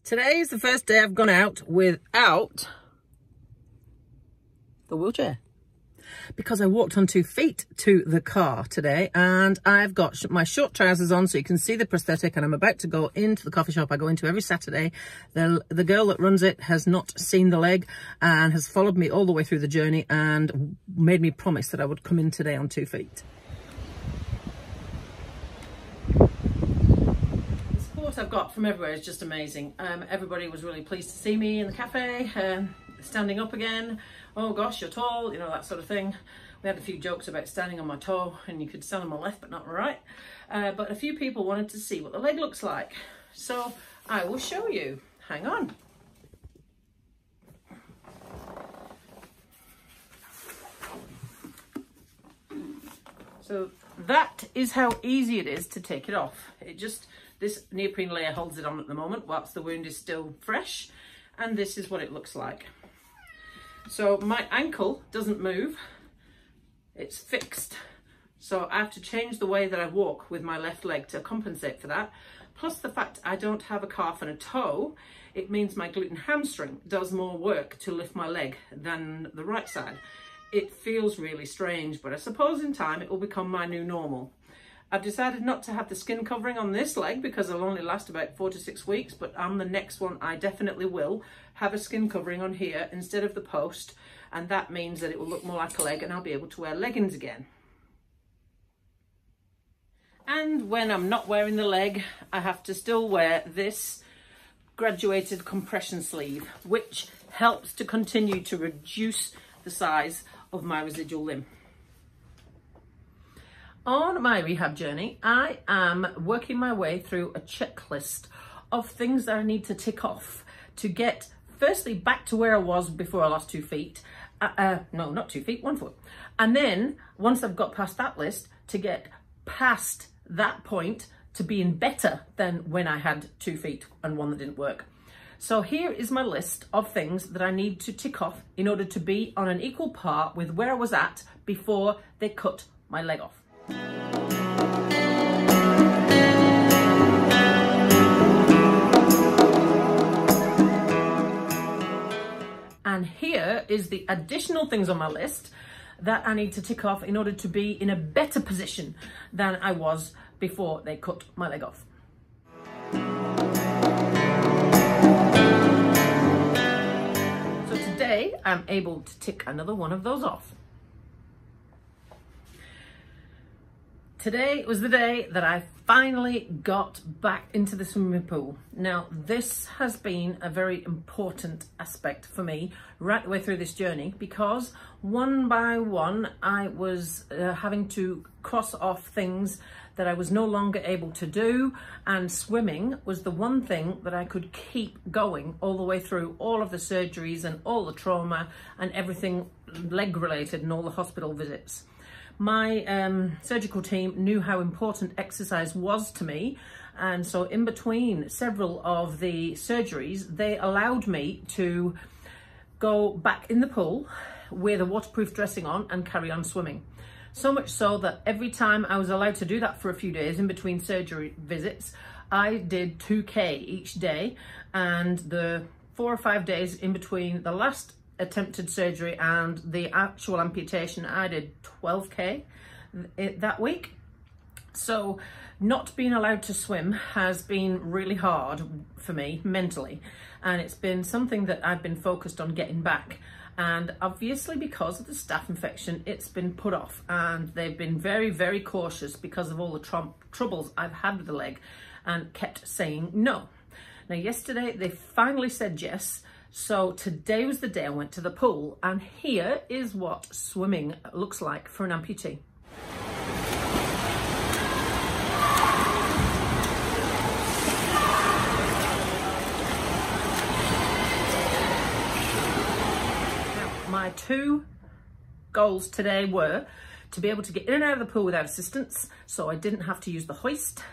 Today is the first day I've gone out without the wheelchair because I walked on 2 feet to the car today, and I've got my short trousers on so you can see the prosthetic, and I'm about to go into the coffee shop I go into every Saturday. The girl that runs it has not seen the leg and has followed me all the way through the journey and made me promise that I would come in today on 2 feet. I've got from everywhere is just amazing. Everybody was really pleased to see me in the cafe, standing up again. Oh gosh, you're tall, you know, that sort of thing. We had a few jokes about standing on my toe, and you could stand on my left but not right. But a few people wanted to see what the leg looks like, so I will show you. Hang on. So that is how easy it is to take it off. This neoprene layer holds it on at the moment whilst the wound is still fresh, and this is what it looks like. So my ankle doesn't move, it's fixed. So I have to change the way that I walk with my left leg to compensate for that. Plus the fact I don't have a calf and a toe, it means my glute and hamstring does more work to lift my leg than the right side. It feels really strange, but I suppose in time it will become my new normal. I've decided not to have the skin covering on this leg because it'll only last about 4 to 6 weeks, but on the next one I definitely will have a skin covering on here instead of the post, and that means that it will look more like a leg and I'll be able to wear leggings again. And when I'm not wearing the leg, I have to still wear this graduated compression sleeve, which helps to continue to reduce the size of my residual limb. On my rehab journey, I am working my way through a checklist of things that I need to tick off to get, firstly, back to where I was before I lost 2 feet. No, not 2 feet, 1 foot. And then, once I've got past that list, to get past that point to being better than when I had 2 feet and one that didn't work. So here is my list of things that I need to tick off in order to be on an equal par with where I was at before they cut my leg off. And here is the additional things on my list that I need to tick off in order to be in a better position than I was before they cut my leg off. So today I'm able to tick another one of those off. Today was the day that I finally got back into the swimming pool. Now, this has been a very important aspect for me right the way through this journey, because one by one I was having to cross off things that I was no longer able to do, and swimming was the one thing that I could keep going all the way through all of the surgeries and all the trauma and everything leg related and all the hospital visits. My surgical team knew how important exercise was to me, and so in between several of the surgeries they allowed me to go back in the pool with a waterproof dressing on and carry on swimming. So much so that every time I was allowed to do that for a few days in between surgery visits, I did 2K each day, and the 4 or 5 days in between the last attempted surgery and the actual amputation, I did 12K that week. So not being allowed to swim has been really hard for me mentally, and it's been something that I've been focused on getting back. And obviously because of the staph infection, it's been put off, and they've been very, very cautious because of all the troubles I've had with the leg, and kept saying no. Now yesterday they finally said yes. So today was the day I went to the pool, and here is what swimming looks like for an amputee. Now, my 2 goals today were to be able to get in and out of the pool without assistance, so I didn't have to use the hoist,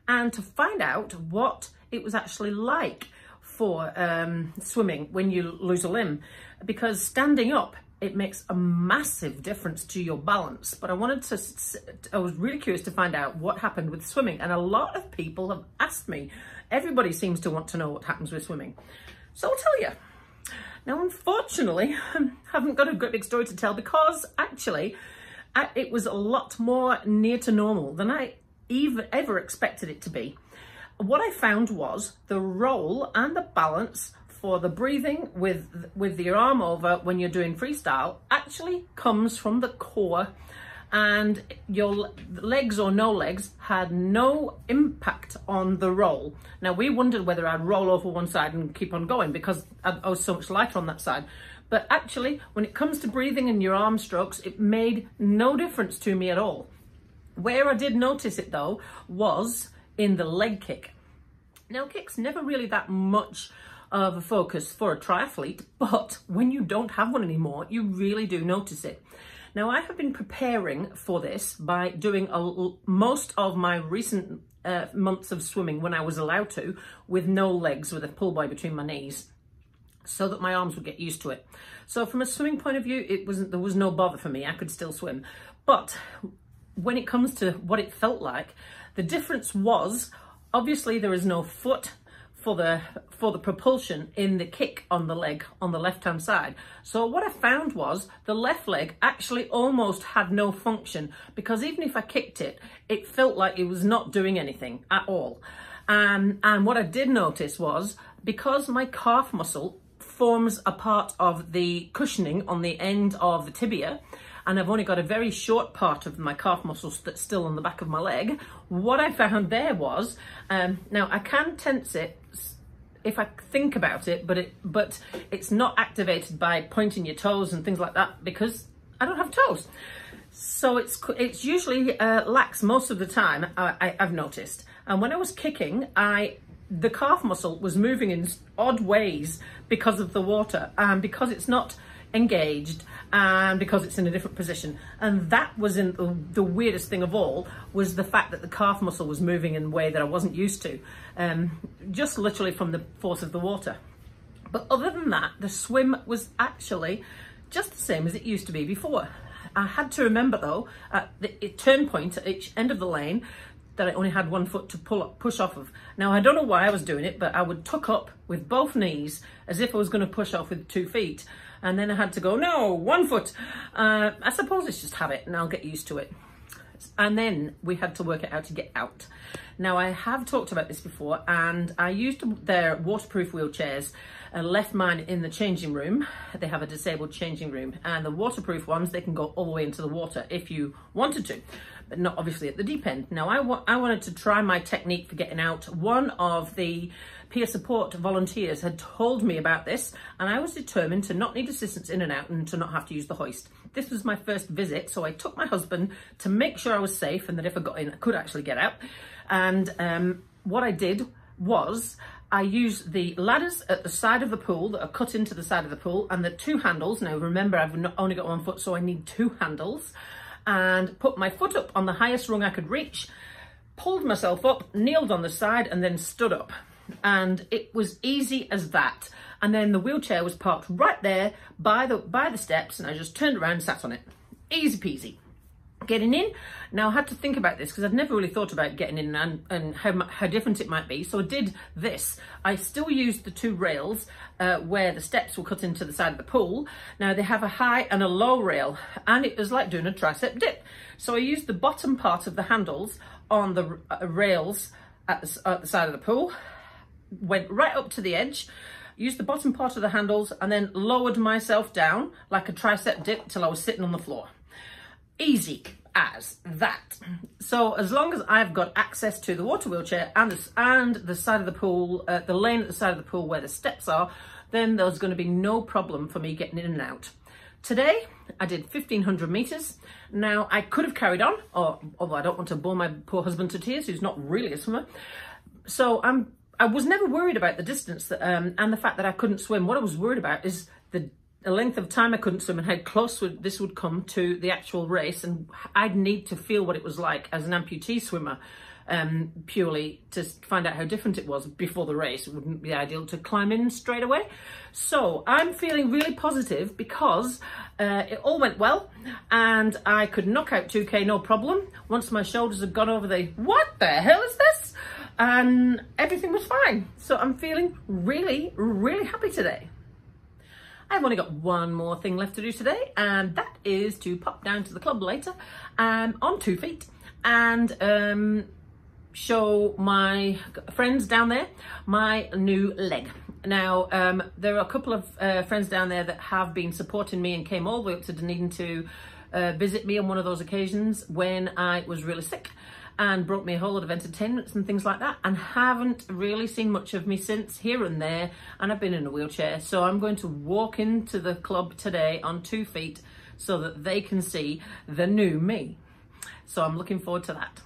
and to find out what it was actually like for swimming when you lose a limb, because standing up it makes a massive difference to your balance. But I was really curious to find out what happened with swimming. And a lot of people have asked me. Everybody seems to want to know what happens with swimming. So I'll tell you. Now, unfortunately, I haven't got a great big story to tell because actually it was a lot more near to normal than I ever expected it to be. What I found was the roll and the balance for the breathing with your arm over when you're doing freestyle actually comes from the core, and your legs or no legs had no impact on the roll. Now, we wondered whether I'd roll over one side and keep on going because I was so much lighter on that side. But actually, when it comes to breathing and your arm strokes, it made no difference to me at all. Where I did notice it though was in the leg kick. Now, kick's never really that much of a focus for a triathlete, but when you don't have one anymore, you really do notice it. Now, I have been preparing for this by doing most of my recent months of swimming when I was allowed to, with no legs, with a pull buoy between my knees, so that my arms would get used to it. So from a swimming point of view, there was no bother for me. I could still swim. But when it comes to what it felt like, the difference was, obviously there is no foot for the propulsion in the kick on the leg on the left hand side. So what I found was the left leg actually almost had no function, because even if I kicked it, it felt like it was not doing anything at all. And what I did notice was, because my calf muscle forms a part of the cushioning on the end of the tibia, and I've only got a very short part of my calf muscles that's still on the back of my leg, what I found there was, now I can tense it if I think about it, but it's not activated by pointing your toes and things like that because I don't have toes. So it's usually lax most of the time, I've noticed. And when I was kicking, the calf muscle was moving in odd ways because of the water, and because it's not engaged, and because it's in a different position. And that was the weirdest thing of all, was the fact that the calf muscle was moving in a way that I wasn't used to, just literally from the force of the water. But other than that, the swim was actually just the same as it used to be before. I had to remember though, at the turn point at each end of the lane, that I only had one foot to push off of. Now, I don't know why I was doing it, but I would tuck up with both knees as if I was going to push off with 2 feet. And then I had to go, no, 1 foot. I suppose it's just habit and I'll get used to it. And then we had to work it out to get out. Now, I have talked about this before, and I used their waterproof wheelchairs and left mine in the changing room. They have a disabled changing room, and the waterproof ones, they can go all the way into the water if you wanted to, but not obviously at the deep end. Now, I wanted to try my technique for getting out. One of the peer support volunteers had told me about this, and I was determined to not need assistance in and out and to not have to use the hoist. This was my first visit, so I took my husband to make sure I was safe and that if I got in, I could actually get out. And what I did was I used the ladders at the side of the pool that are cut into the side of the pool, and the 2 handles. Now remember, I've only got 1 foot, so I need 2 handles, and put my foot up on the highest rung I could reach, pulled myself up, kneeled on the side, and then stood up. And it was easy as that. And then the wheelchair was parked right there by the steps, and I just turned around and sat on it. Easy peasy. Getting in, now I had to think about this because I'd never really thought about getting in and how different it might be. So I did this. I still used the 2 rails where the steps were cut into the side of the pool. Now they have a high and a low rail, and it was like doing a tricep dip. So I used the bottom part of the handles on the rails at the side of the pool, went right up to the edge, used the bottom part of the handles, and then lowered myself down like a tricep dip till I was sitting on the floor. Easy as that. So as long as I've got access to the water wheelchair and the side of the pool, the lane at the side of the pool where the steps are, then there's going to be no problem for me getting in and out. Today, I did 1,500 meters. Now, I could have carried on, although I don't want to bore my poor husband to tears, who's not really a swimmer. So I was never worried about the distance and the fact that I couldn't swim. What I was worried about is the length of time I couldn't swim and how close this would come to the actual race, and I'd need to feel what it was like as an amputee swimmer purely to find out how different it was before the race. It wouldn't be ideal to climb in straight away. So I'm feeling really positive because it all went well and I could knock out 2K no problem once my shoulders had gone over the what the hell is this, and everything was fine. So I'm feeling really, really happy today. I've only got one more thing left to do today, and that is to pop down to the club later on 2 feet and show my friends down there my new leg. Now, there are a couple of friends down there that have been supporting me and came all the way up to Dunedin to visit me on one of those occasions when I was really sick, and brought me a whole lot of entertainments and things like that, and haven't really seen much of me since, here and there, and I've been in a wheelchair. So I'm going to walk into the club today on 2 feet so that they can see the new me. So I'm looking forward to that.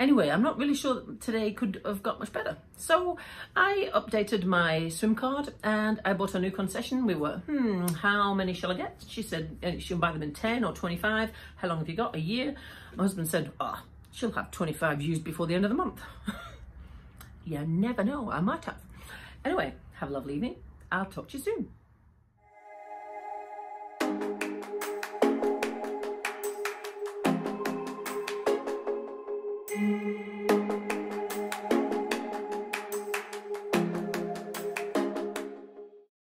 Anyway, I'm not really sure that today could have got much better. So I updated my swim card and I bought a new concession. We were, how many shall I get? She said she'll buy them in 10 or 25. How long have you got? A year? My husband said, she'll have 25 used before the end of the month. You never know, I might have. Anyway, have a lovely evening. I'll talk to you soon.